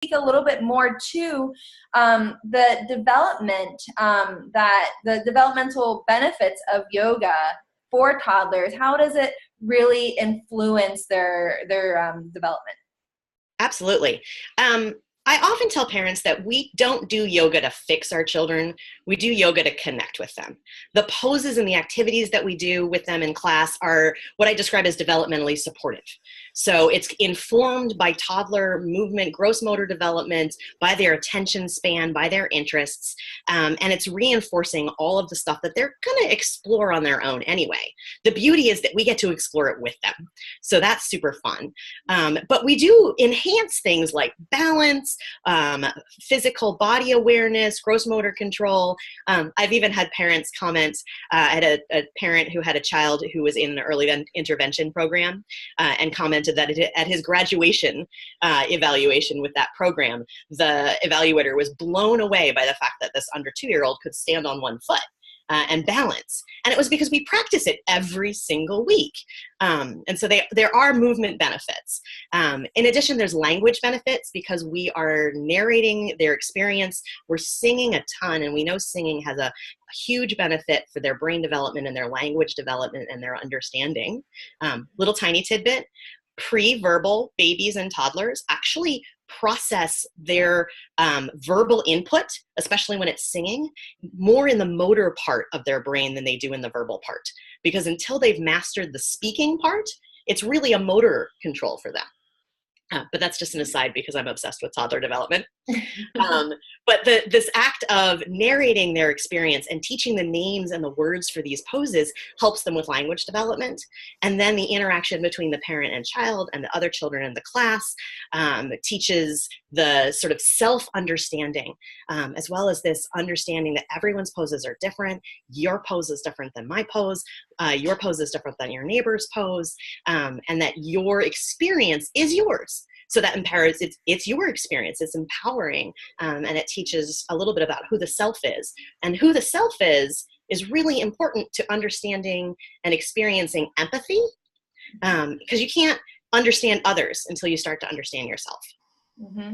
speak a little bit more to the development, that the developmental benefits of yoga for toddlers? How does it really influence their development? Absolutely. I often tell parents that we don't do yoga to fix our children. We do yoga to connect with them. The poses and the activities that we do with them in class are what I describe as developmentally supportive. So it's informed by toddler movement, gross motor development, by their attention span, by their interests, and it's reinforcing all of the stuff that they're going to explore on their own anyway. The beauty is that we get to explore it with them. So that's super fun. But we do enhance things like balance, physical body awareness, gross motor control. I've even had parents comment. I had a parent who had a child who was in an early intervention program and commented that at his graduation evaluation with that program, the evaluator was blown away by the fact that this under 2-year-old could stand on one foot and balance. And it was because we practice it every single week. And so there are movement benefits. In addition, there's language benefits because we are narrating their experience. We're singing a ton, and we know singing has a huge benefit for their brain development and their language development and their understanding. Little tiny tidbit, pre-verbal babies and toddlers actually process their verbal input, especially when it's singing, more in the motor part of their brain than they do in the verbal part. Because until they've mastered the speaking part, it's really a motor control for them. But that's just an aside because I'm obsessed with toddler development. But this act of narrating their experience and teaching the names and the words for these poses helps them with language development. And then the interaction between the parent and child and the other children in the class teaches the sort of self-understanding, as well as this understanding that everyone's poses are different. Your pose is different than my pose. Your pose is different than your neighbor's pose, and that your experience is yours. So that empowers, it's your experience, it's empowering, and it teaches a little bit about who the self is. And who the self is really important to understanding and experiencing empathy, because you can't understand others until you start to understand yourself. Mm-hmm.